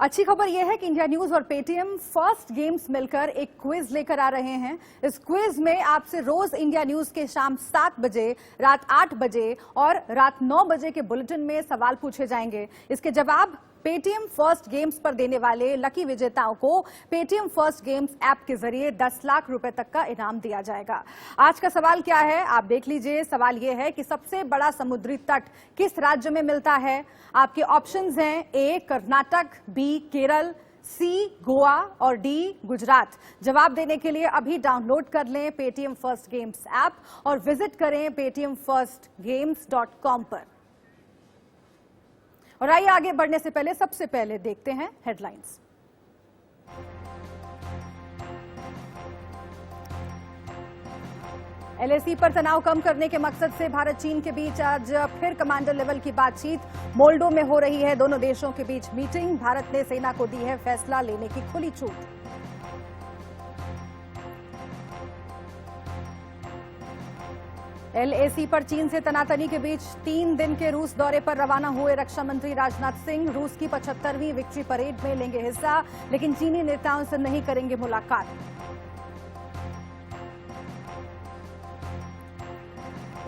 अच्छी खबर यह है कि इंडिया न्यूज और पेटीएम फर्स्ट गेम्स मिलकर एक क्विज लेकर आ रहे हैं। इस क्विज में आपसे रोज इंडिया न्यूज के शाम 7 बजे, रात 8 बजे और रात 9 बजे के बुलेटिन में सवाल पूछे जाएंगे। इसके जवाब पेटीएम फर्स्ट गेम्स पर देने वाले लकी विजेताओं को पेटीएम फर्स्ट गेम्स ऐप के जरिए 10 लाख रुपए तक का इनाम दिया जाएगा। आज का सवाल क्या है, आप देख लीजिए। सवाल यह है कि सबसे बड़ा समुद्री तट किस राज्य में मिलता है। आपके ऑप्शंस हैं ए कर्नाटक, बी केरल, सी गोवा और डी गुजरात। जवाब देने के लिए अभी डाउनलोड कर लें पेटीएम फर्स्ट गेम्स ऐप और विजिट करें paytmfirstgames.com पर। और आइए आगे बढ़ने से पहले सबसे पहले देखते हैं हेडलाइंस। एलएसी पर तनाव कम करने के मकसद से भारत चीन के बीच आज फिर कमांडर लेवल की बातचीत मोल्डो में हो रही है। दोनों देशों के बीच मीटिंग। भारत ने सेना को दी है फैसला लेने की खुली छूट। एलएसी पर चीन से तनातनी के बीच 3 दिन के रूस दौरे पर रवाना हुए रक्षा मंत्री राजनाथ सिंह। रूस की 75वीं विक्ट्री परेड में लेंगे हिस्सा, लेकिन चीनी नेताओं से नहीं करेंगे मुलाकात।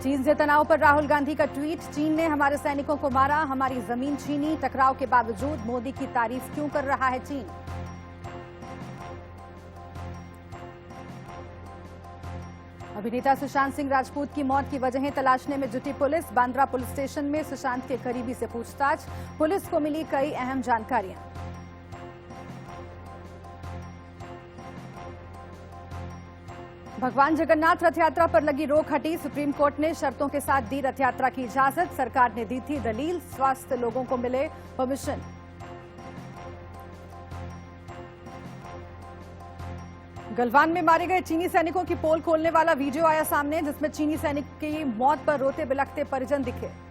चीन से तनाव पर राहुल गांधी का ट्वीट। चीन ने हमारे सैनिकों को मारा, हमारी जमीन छीनी। टकराव के बावजूद मोदी की तारीफ क्यों कर रहा है चीन। अभिनेता सुशांत सिंह राजपूत की मौत की वजहें तलाशने में जुटी पुलिस। बांद्रा पुलिस स्टेशन में सुशांत के करीबी से पूछताछ। पुलिस को मिली कई अहम जानकारियां। भगवान जगन्नाथ रथ यात्रा पर लगी रोक हटी। सुप्रीम कोर्ट ने शर्तों के साथ दी रथ यात्रा की इजाजत। सरकार ने दी थी दलील, स्वस्थ लोगों को मिले परमिशन। गलवान में मारे गए चीनी सैनिकों की पोल खोलने वाला वीडियो आया सामने, जिसमें चीनी सैनिक की मौत पर रोते बिलखते परिजन दिखे।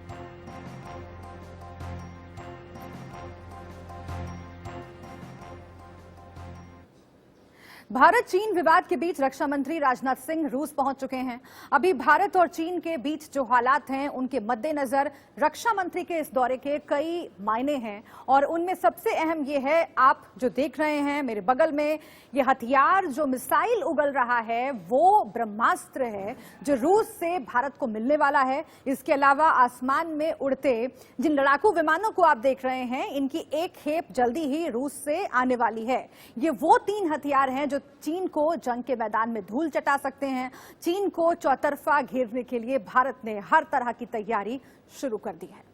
भारत चीन विवाद के बीच रक्षा मंत्री राजनाथ सिंह रूस पहुंच चुके हैं। अभी भारत और चीन के बीच जो हालात हैं, उनके मद्देनजर रक्षा मंत्री के इस दौरे के कई मायने हैं और उनमें सबसे अहम यह है, आप जो देख रहे हैं मेरे बगल में, ये हथियार जो मिसाइल उगल रहा है वो ब्रह्मास्त्र है जो रूस से भारत को मिलने वाला है। इसके अलावा आसमान में उड़ते जिन लड़ाकू विमानों को आप देख रहे हैं, इनकी एक खेप जल्दी ही रूस से आने वाली है। ये वो 3 हथियार हैं जो चीन को जंग के मैदान में धूल चटा सकते हैं। चीन को चौतरफा घेरने के लिए भारत ने हर तरह की तैयारी शुरू कर दी है।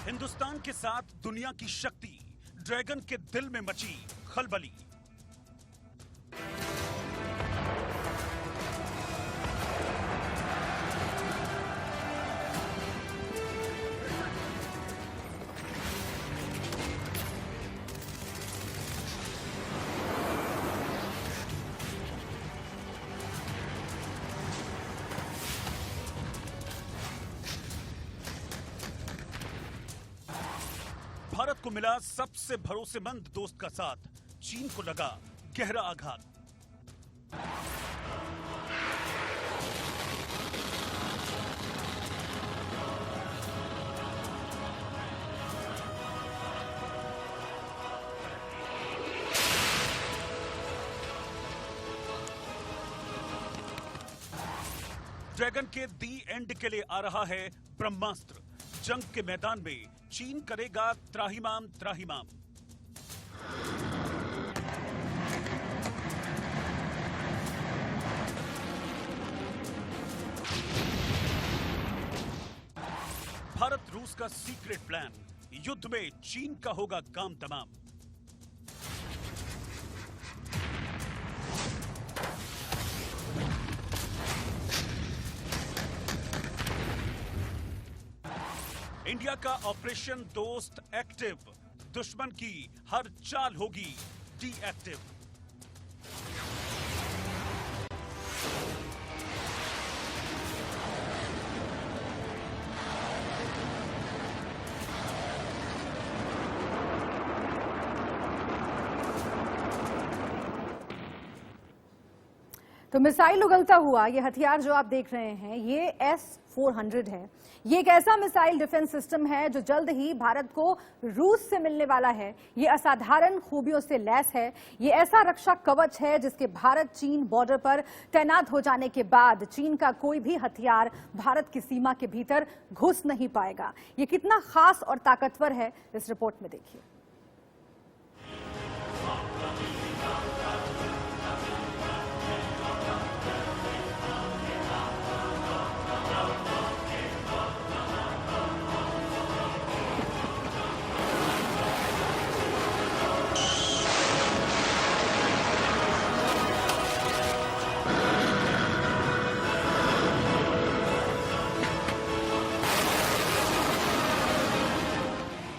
हिंदुस्तान के साथ दुनिया की शक्ति, ड्रैगन के दिल में मची खलबली। भारत को मिला सबसे भरोसेमंद दोस्त का साथ, चीन को लगा गहरा आघात। ड्रैगन के दी एंड के लिए आ रहा है ब्रह्मास्त्र। जंग के मैदान में चीन करेगा त्राहिमाम त्राहिमाम। भारत रूस का सीक्रेट प्लान, युद्ध में चीन का होगा काम तमाम। इंडिया का ऑपरेशन दोस्त एक्टिव, दुश्मन की हर चाल होगी डीएक्टिव। तो मिसाइल उगलता हुआ ये हथियार जो आप देख रहे हैं ये S-400 है। ये एक ऐसा मिसाइल डिफेंस सिस्टम है जो जल्द ही भारत को रूस से मिलने वाला है। ये असाधारण खूबियों से लैस है। ये ऐसा रक्षा कवच है जिसके भारत चीन बॉर्डर पर तैनात हो जाने के बाद चीन का कोई भी हथियार भारत की सीमा के भीतर घुस नहीं पाएगा। ये कितना खास और ताकतवर है इस रिपोर्ट में देखिए।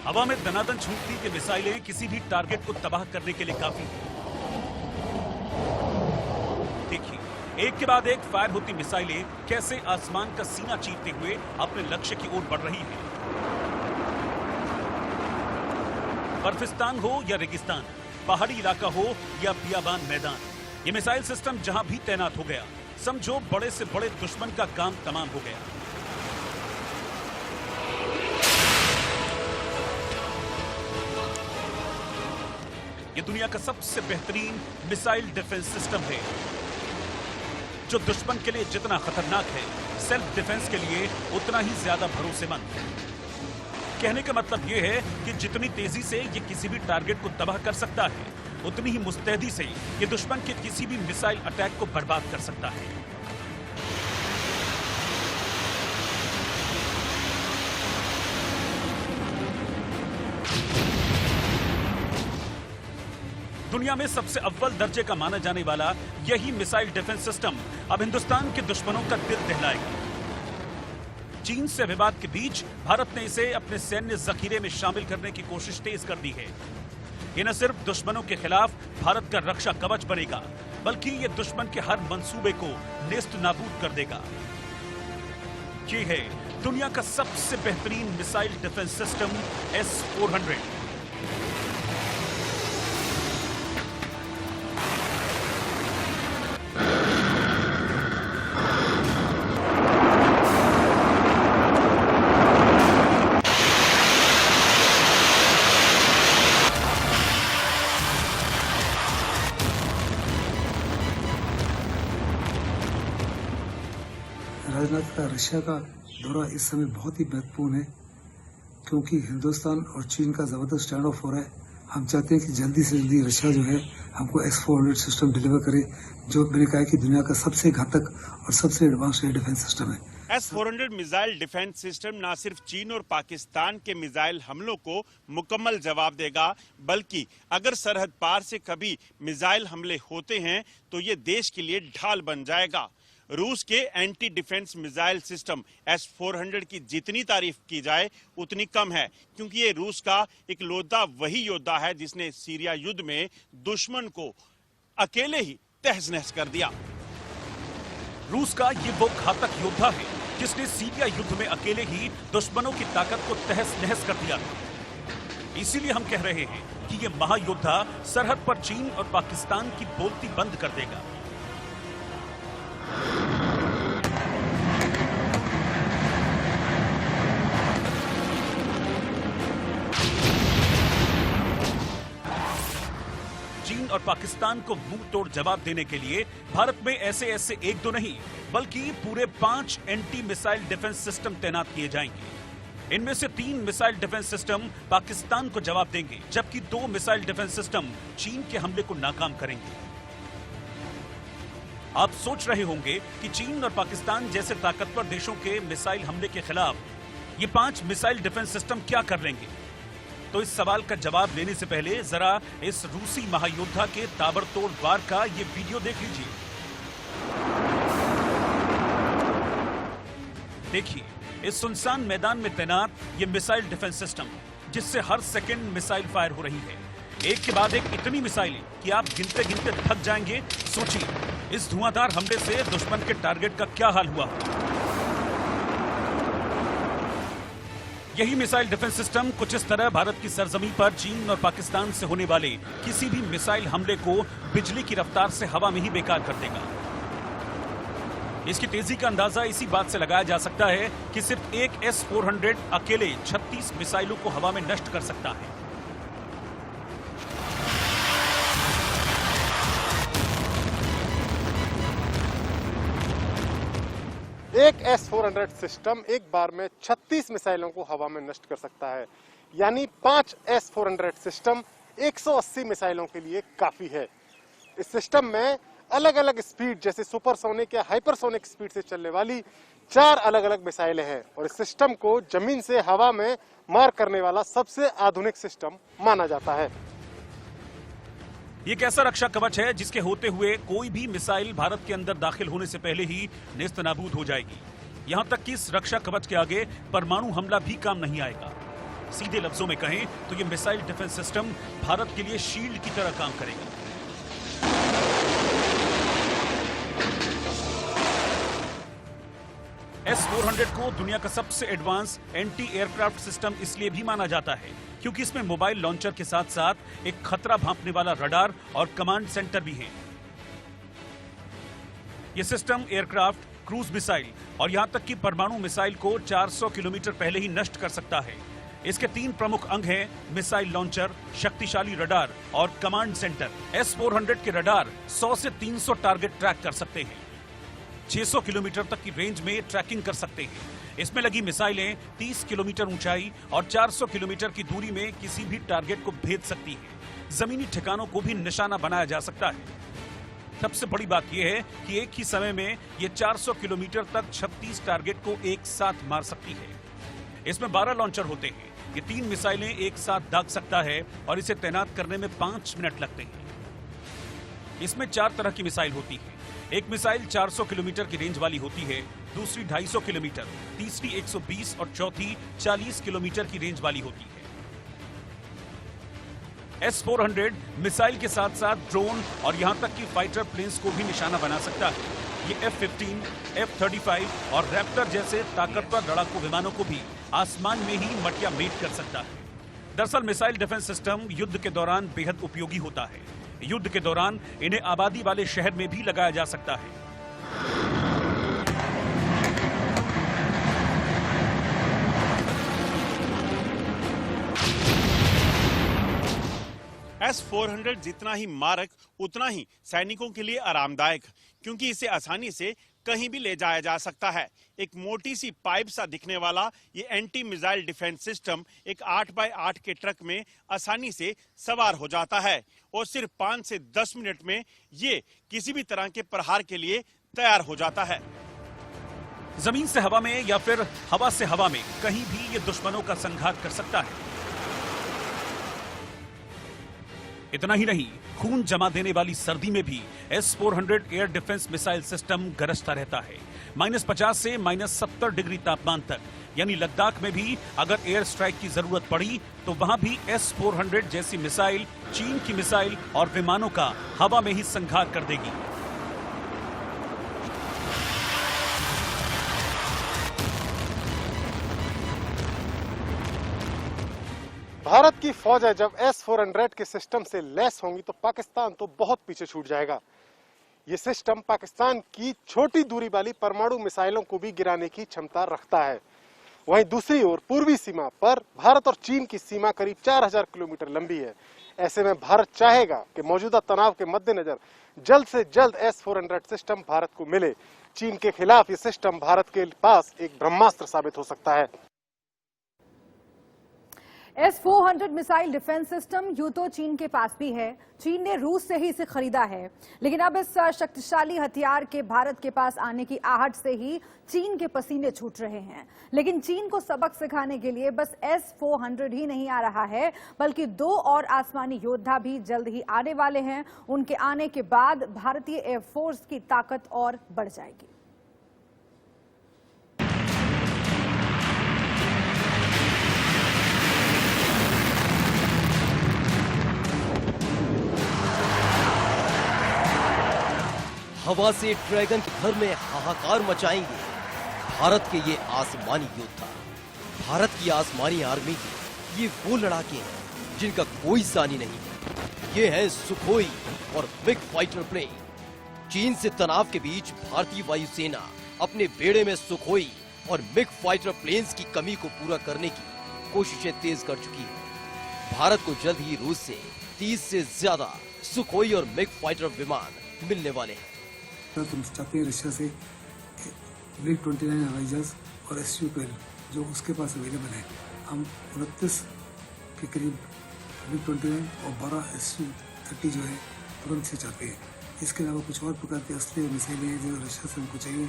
हवा में दनादन छूटती ये मिसाइलें किसी भी टारगेट को तबाह करने के लिए काफी हैं। देखिए, एक के बाद एक फायर होती मिसाइलें कैसे आसमान का सीना चीरते हुए अपने लक्ष्य की ओर बढ़ रही हैं। बर्फिस्तान हो या रेगिस्तान, पहाड़ी इलाका हो या बियाबान मैदान, ये मिसाइल सिस्टम जहां भी तैनात हो गया, समझो बड़े से बड़े दुश्मन का काम तमाम हो गया। ये दुनिया का सबसे बेहतरीन मिसाइल डिफेंस सिस्टम है, जो दुश्मन के लिए जितना खतरनाक है, सेल्फ डिफेंस के लिए उतना ही ज्यादा भरोसेमंद। कहने का मतलब यह है कि जितनी तेजी से ये किसी भी टारगेट को तबाह कर सकता है, उतनी ही मुस्तैदी से ये दुश्मन के किसी भी मिसाइल अटैक को बर्बाद कर सकता है। दुनिया में सबसे अव्वल दर्जे का माना जाने वाला यही मिसाइल डिफेंस सिस्टम अब हिंदुस्तान के दुश्मनों का दिल दहलाएगा। चीन से विवाद के बीच भारत ने इसे अपने सैन्य जखीरे में शामिल करने की कोशिश तेज कर दी है। ये न सिर्फ दुश्मनों के खिलाफ भारत का रक्षा कवच बनेगा, बल्कि ये दुश्मन के हर मंसूबे को नेस्त नाबूद कर देगा। ये है दुनिया का सबसे बेहतरीन missile defence system S-400। Rajnath का रशिया का दौरा इस समय बहुत ही महत्वपूर्ण है, क्योंकि हिंदुस्तान और चीन का जबरदस्त स्टैंड ऑफ हो रहा है। हम चाहते हैं कि जल्दी से जल्दी रशिया जो है हमको S-400 सिस्टम डिलीवर करे, जो मैंने कहा कि दुनिया का सबसे घातक और सबसे एडवांस एयर डिफेंस सिस्टम है। S-400 मिसाइल डिफेंस सिस्टम न सिर्फ चीन और पाकिस्तान के मिसाइल हमलों को मुकम्मल जवाब देगा, बल्कि अगर सरहद पार से कभी मिसाइल हमले होते हैं तो ये देश के लिए ढाल बन जाएगा। रूस के anti defence missile system S-400 की जितनी तारीफ की जाए उतनी कम है, क्योंकि ये रूस का इकलौता वही योद्धा है जिसने सीरिया युद्ध में दुश्मन को अकेले ही तहस नहस कर दिया। रूस का ये वो घातक योद्धा है जिसने सीरिया युद्ध में अकेले ही दुश्मनों की ताकत को तहस नहस कर दिया था। इसीलिए हम कह रहे हैं कि ये महायोद्धा सरहद पर चीन और पाकिस्तान की बोलती बंद कर देगा। चीन और पाकिस्तान को मुंह तोड़ जवाब देने के लिए भारत में ऐसे एक दो नहीं, बल्कि पूरे 5 एंटी मिसाइल डिफेंस सिस्टम तैनात किए जाएंगे। इनमें से 3 मिसाइल डिफेंस सिस्टम पाकिस्तान को जवाब देंगे, जबकि 2 मिसाइल डिफेंस सिस्टम चीन के हमले को नाकाम करेंगे। आप सोच रहे होंगे कि चीन और पाकिस्तान जैसे ताकतवर देशों के मिसाइल हमले के खिलाफ ये 5 मिसाइल डिफेंस सिस्टम क्या कर लेंगे। तो इस सवाल का जवाब देने से पहले जरा इस रूसी महायोद्धा के ताबड़तोड़ वार का ये वीडियो देख लीजिए। देखिए, इस सुनसान मैदान में तैनात ये मिसाइल डिफेंस सिस्टम, जिससे हर सेकंड मिसाइल फायर हो रही है, एक के बाद एक इतनी मिसाइलें कि आप गिनते गिनते थक जाएंगे। सोचिए, इस धुआंधार हमले से दुश्मन के टारगेट का क्या हाल हुआ। यही मिसाइल डिफेंस सिस्टम कुछ इस तरह भारत की सरजमी पर चीन और पाकिस्तान से होने वाले किसी भी मिसाइल हमले को बिजली की रफ्तार से हवा में ही बेकार कर देगा। इसकी तेजी का अंदाजा इसी बात से लगाया जा सकता है कि सिर्फ एक S-400 अकेले 36 मिसाइलों को हवा में नष्ट कर सकता है। एक S-400 सिस्टम एक बार में 36 मिसाइलों को हवा में नष्ट कर सकता है, यानी 5 S-400 सिस्टम 180 मिसाइलों के लिए काफी है। इस सिस्टम में अलग अलग स्पीड जैसे सुपरसोनिक या हाइपरसोनिक स्पीड से चलने वाली 4 अलग अलग मिसाइलें हैं और इस सिस्टम को जमीन से हवा में मार करने वाला सबसे आधुनिक सिस्टम माना जाता है। ये एक ऐसा रक्षा कवच है जिसके होते हुए कोई भी मिसाइल भारत के अंदर दाखिल होने से पहले ही नेस्तनाबूद हो जाएगी। यहां तक कि इस रक्षा कवच के आगे परमाणु हमला भी काम नहीं आएगा। सीधे लफ्जों में कहें तो ये मिसाइल डिफेंस सिस्टम भारत के लिए शील्ड की तरह काम करेगा। S-400 को दुनिया का सबसे एडवांस एंटी एयरक्राफ्ट सिस्टम इसलिए भी माना जाता है क्योंकि इसमें मोबाइल लॉन्चर के साथ साथ एक खतरा भांपने वाला रडार और कमांड सेंटर भी है। यह सिस्टम एयरक्राफ्ट, क्रूज मिसाइल और यहां तक कि परमाणु मिसाइल को 400 किलोमीटर पहले ही नष्ट कर सकता है। इसके 3 प्रमुख अंग हैं मिसाइल लॉन्चर, शक्तिशाली रडार और कमांड सेंटर। S-400 के रडार 100 से 300 टारगेट ट्रैक कर सकते हैं, 600 किलोमीटर तक की रेंज में ट्रैकिंग कर सकते हैं। इसमें लगी मिसाइलें 30 किलोमीटर ऊंचाई और 400 किलोमीटर की दूरी में किसी भी टारगेट को भेद सकती हैं। जमीनी ठिकानों को भी निशाना बनाया जा सकता है। सबसे बड़ी बात यह है कि एक ही समय में ये 400 किलोमीटर तक 36 टारगेट को एक साथ मार सकती है। इसमें 12 लॉन्चर होते हैं। ये 3 मिसाइलें एक साथ दाग सकता है और इसे तैनात करने में 5 मिनट लगते हैं। इसमें 4 तरह की मिसाइल होती है। एक मिसाइल 400 किलोमीटर की रेंज वाली होती है, दूसरी 250 किलोमीटर, तीसरी 120 और चौथी 40 किलोमीटर की रेंज वाली होती है। S-400 मिसाइल के साथ साथ ड्रोन और यहां तक कि फाइटर प्लेन्स को भी निशाना बना सकता है। ये F-15, F-35 और रैप्टर जैसे ताकतवर लड़ाकू विमानों को भी आसमान में ही मटिया मेट कर सकता है। दरअसल मिसाइल डिफेंस सिस्टम युद्ध के दौरान बेहद उपयोगी होता है। युद्ध के दौरान इन्हें आबादी वाले शहर में भी लगाया जा सकता है। S-400 जितना ही मारक उतना ही सैनिकों के लिए आरामदायक, क्योंकि इसे आसानी से कहीं भी ले जाया जा सकता है। एक मोटी सी पाइप सा दिखने वाला ये एंटी मिसाइल डिफेंस सिस्टम एक 8x8 के ट्रक में आसानी से सवार हो जाता है और सिर्फ 5 से 10 मिनट में ये किसी भी तरह के प्रहार के लिए तैयार हो जाता है। जमीन से हवा में या फिर हवा से हवा में कहीं भी ये दुश्मनों का संघात कर सकता है। इतना ही नहीं, खून जमा देने वाली सर्दी में भी S-400 air defence missile system गरजता रहता है। -50 से -70 डिग्री तापमान तक, यानी लद्दाख में भी अगर एयर स्ट्राइक की जरूरत पड़ी तो वहां भी S-400 जैसी मिसाइल चीन की मिसाइल और विमानों का हवा में ही संघार कर देगी। भारत की फौजें जब S-400 के सिस्टम से लैस होंगी तो पाकिस्तान तो बहुत पीछे छूट जाएगा। ये सिस्टम पाकिस्तान की छोटी दूरी वाली परमाणु मिसाइलों को भी गिराने की क्षमता रखता है। वहीं दूसरी ओर पूर्वी सीमा पर भारत और चीन की सीमा करीब 4000 किलोमीटर लंबी है। ऐसे में भारत चाहेगा कि मौजूदा तनाव के मद्देनजर जल्द से जल्द S-400 सिस्टम भारत को मिले। चीन के खिलाफ ये सिस्टम भारत के पास एक ब्रह्मास्त्र साबित हो सकता है। S-400 मिसाइल डिफेंस सिस्टम यूं तो चीन के पास भी है, चीन ने रूस से ही इसे खरीदा है, लेकिन अब इस शक्तिशाली हथियार के भारत के पास आने की आहट से ही चीन के पसीने छूट रहे हैं। लेकिन चीन को सबक सिखाने के लिए बस S-400 ही नहीं आ रहा है, बल्कि 2 और आसमानी योद्धा भी जल्द ही आने वाले हैं। उनके आने के बाद भारतीय एयरफोर्स की ताकत और बढ़ जाएगी। हवा से ड्रैगन के घर में हाहाकार मचाएंगे भारत के ये आसमानी योद्धा। भारत की आसमानी आर्मी के ये वो लड़ाके हैं जिनका कोई सानी नहीं है। ये है सुखोई और बिग फाइटर प्लेन। चीन से तनाव के बीच भारतीय वायुसेना अपने बेड़े में सुखोई और मिग फाइटर प्लेन्स की कमी को पूरा करने की कोशिशें तेज कर चुकी है। भारत को जल्द ही रूस से 30 से ज्यादा सुखोई और मिग फाइटर विमान मिलने वाले हैं। तुम चाहते हैं रशिया से MiG-29 हवाई जहाज और Su-12 जो उसके पास अवेलेबल है, हम 29 के करीब MiG-29 और 12 Su-30 जो है तुरंत से चाहते हैं। इसके अलावा कुछ और प्रकार के असले और मिसाइलें हैं जो रशिया से हमको चाहिए,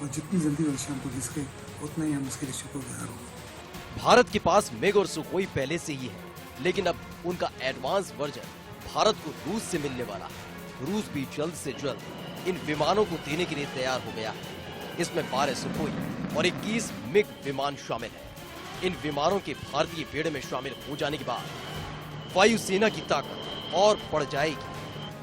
और जितनी जल्दी रशिया हमको दे सके उतना ही हम उसके लिए शुक्रगुजार होंगे। भारत के पास मिग और सुखोई पहले से ही है, लेकिन अब उनका एडवांस वर्जन भारत को रूस से मिलने वाला है। रूस भी जल्द से जल्द इन विमानों को देने के लिए तैयार हो गया है। इसमें 12 सुखोई और 21 मिग विमान शामिल है। इन विमानों के भारतीय बेड़े में शामिल हो जाने के बाद वायुसेना की ताकत और बढ़ जाएगी।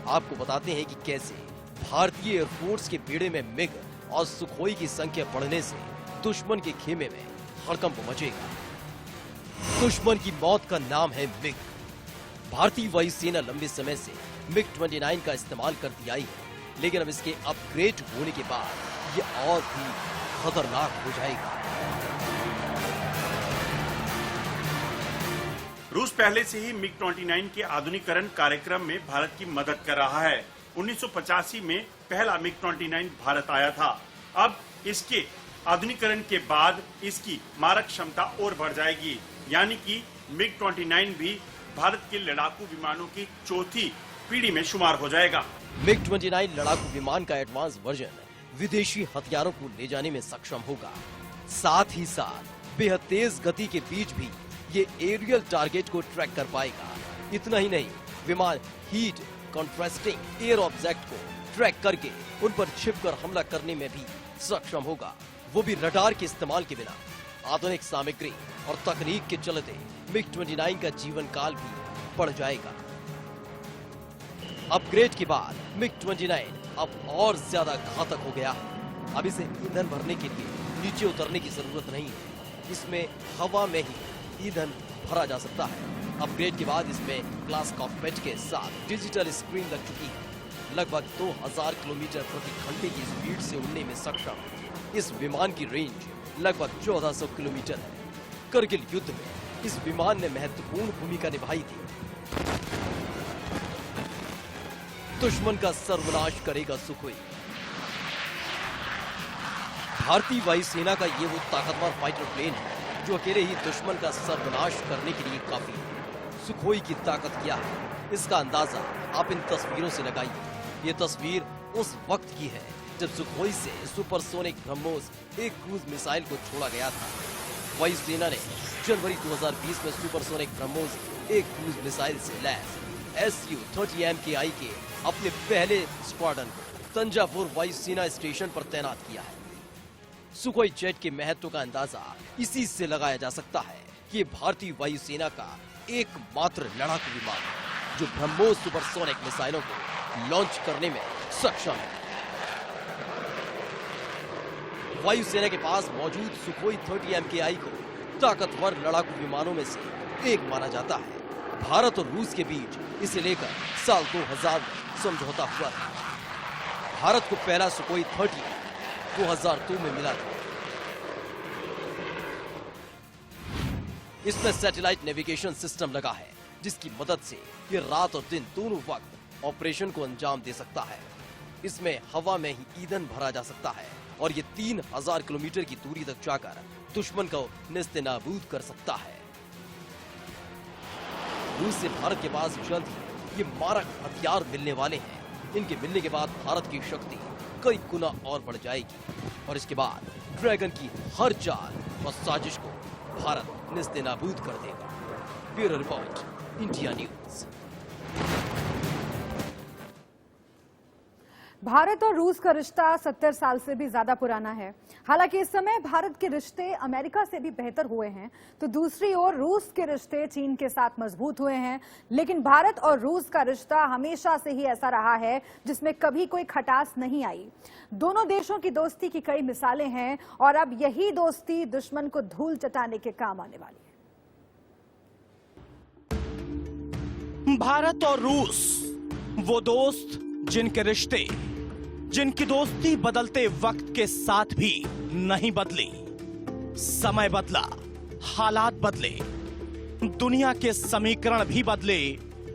आपको बताते हैं कि कैसे भारतीय एयरफोर्स के बेड़े में मिग और सुखोई की संख्या बढ़ने से दुश्मन के खेमे में हड़कंप मचेगा। दुश्मन की मौत का नाम है मिग। भारतीय वायुसेना लंबे समय से MiG-29 का इस्तेमाल करती आई है, लेकिन अब इसके अपग्रेड होने के बाद ये और भी खतरनाक हो जाएगा। रूस पहले से ही MiG-29 के आधुनिकीकरण कार्यक्रम में भारत की मदद कर रहा है। 1985 में पहला MiG-29 भारत आया था। अब इसके आधुनिकीकरण के बाद इसकी मारक क्षमता और बढ़ जाएगी, यानी कि MiG-29 भी भारत के लड़ाकू विमानों की चौथी पीढ़ी में शुमार हो जाएगा। MiG-29 लड़ाकू विमान का एडवांस वर्जन विदेशी हथियारों को ले जाने में सक्षम होगा। साथ ही साथ बेहद तेज गति के बीच भी ये एरियल टारगेट को ट्रैक कर पाएगा। इतना ही नहीं, विमान हीट कॉन्ट्रास्टिंग एयर ऑब्जेक्ट को ट्रैक करके उन पर छिपकर हमला करने में भी सक्षम होगा, वो भी रडार के इस्तेमाल के बिना। आधुनिक सामग्री और तकनीक के चलते MiG-29 का जीवन काल भी बढ़ जाएगा। अपग्रेड के बाद MiG-29 अब और ज्यादा घातक हो गया है। अब इसे ईंधन भरने के लिए नीचे उतरने की जरूरत नहीं है, इसमें हवा में ही ईंधन भरा जा सकता है। अपग्रेड के बाद इसमें ग्लास कॉकपिट के साथ डिजिटल स्क्रीन लग चुकी है। लगभग 2000 किलोमीटर प्रति घंटे की स्पीड से उड़ने में सक्षम इस विमान की रेंज लगभग 1400 किलोमीटर है। करगिल युद्ध में इस विमान ने महत्वपूर्ण भूमिका निभाई थी। दुश्मन का सर्वनाश करेगा सुखोई। भारतीय वायुसेना का ये वो ताकतवर फाइटर प्लेन है जो अकेले ही दुश्मन का सर्वनाश करने के लिए काफी है। सुखोई की ताकत क्या है, इसका अंदाजा आप इन तस्वीरों से लगाइए। ये तस्वीर उस वक्त की है जब सुखोई से सुपरसोनिक ब्रह्मोस एक क्रूज मिसाइल को छोड़ा गया था। वायुसेना ने जनवरी 2020 में सुपरसोनिक ब्रह्मोस एक क्रूज मिसाइल से लैस Su-30MKI के अपने पहले स्क्वाड्रन को तंजावुर वायुसेना स्टेशन पर तैनात किया है। सुखोई जेट के महत्व का अंदाजा इसी से लगाया जा सकता है कि ये भारतीय वायुसेना का एकमात्र लड़ाकू विमान है जो ब्रह्मोस सुपरसोनिक मिसाइलों को लॉन्च करने में सक्षम है। वायुसेना के पास मौजूद सुखोई 30MKI को ताकतवर लड़ाकू विमानों में से एक माना जाता है। भारत और रूस के बीच इसे लेकर साल 2000 में समझौता हुआ था। भारत को पहला सुखोई 30 2002 में मिला था। इसमें सैटेलाइट नेविगेशन सिस्टम लगा है जिसकी मदद से ये रात और दिन दोनों वक्त ऑपरेशन को अंजाम दे सकता है। इसमें हवा में ही ईंधन भरा जा सकता है और ये 3000 किलोमीटर की दूरी तक जाकर दुश्मन को नेस्तनाबूद कर सकता है। रूस से भारत के पास जल्द ही ये मारक हथियार मिलने वाले हैं। इनके मिलने के बाद भारत की शक्ति कई गुना और बढ़ जाएगी और इसके बाद ड्रैगन की हर चाल और साजिश को भारत नेस्तनाबूद कर देगा। Bureau report, India news. Bharat और रूस का रिश्ता 70 साल से भी ज्यादा पुराना है। हालांकि इस समय भारत के रिश्ते अमेरिका से भी बेहतर हुए हैं, तो दूसरी ओर रूस के रिश्ते चीन के साथ मजबूत हुए हैं। लेकिन भारत और रूस का रिश्ता हमेशा से ही ऐसा रहा है जिसमें कभी कोई खटास नहीं आई। दोनों देशों की दोस्ती की कई मिसालें हैं और अब यही दोस्ती दुश्मन को धूल चटाने के काम आने वाली है। भारत और रूस, वो दोस्त जिनके रिश्ते जिनकी दोस्ती बदलते वक्त के साथ भी नहीं बदली। समय बदला, हालात बदले, दुनिया के समीकरण भी बदले,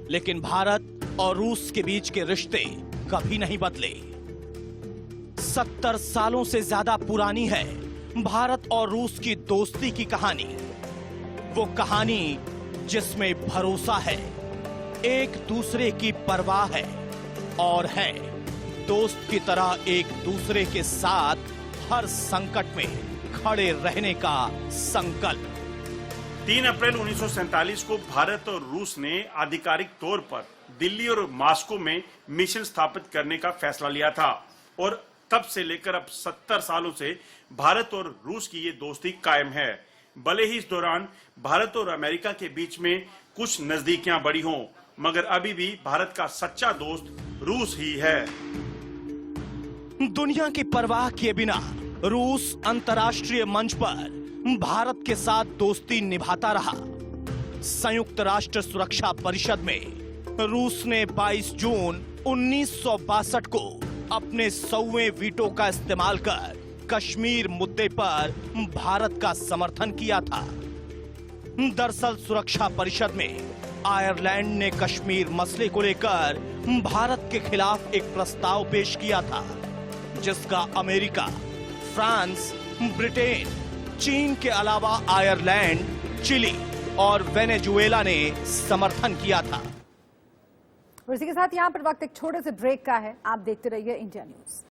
लेकिन भारत और रूस के बीच के रिश्ते कभी नहीं बदले। 70 सालों से ज्यादा पुरानी है भारत और रूस की दोस्ती की कहानी। वो कहानी जिसमें भरोसा है, एक दूसरे की परवाह है और है दोस्त की तरह एक दूसरे के साथ हर संकट में खड़े रहने का संकल्प। 3 अप्रैल 1947 को भारत और रूस ने आधिकारिक तौर पर दिल्ली और मॉस्को में मिशन स्थापित करने का फैसला लिया था और तब से लेकर अब 70 सालों से भारत और रूस की ये दोस्ती कायम है। भले ही इस दौरान भारत और अमेरिका के बीच में कुछ नजदीकियां बढ़ी हों, मगर अभी भी भारत का सच्चा दोस्त रूस ही है। दुनिया की परवाह किए बिना रूस अंतर्राष्ट्रीय मंच पर भारत के साथ दोस्ती निभाता रहा। संयुक्त राष्ट्र सुरक्षा परिषद में रूस ने 22 जून 1962 को अपने 100वें वीटो का इस्तेमाल कर कश्मीर मुद्दे पर भारत का समर्थन किया था। दरअसल सुरक्षा परिषद में आयरलैंड ने कश्मीर मसले को लेकर भारत के खिलाफ एक प्रस्ताव पेश किया था, जिसका अमेरिका, फ्रांस, ब्रिटेन, चीन के अलावा आयरलैंड, चिली और वेनेजुएला ने समर्थन किया था। और इसी के साथ यहाँ पर वक्त एक छोटे से ब्रेक का है। आप देखते रहिए इंडिया न्यूज।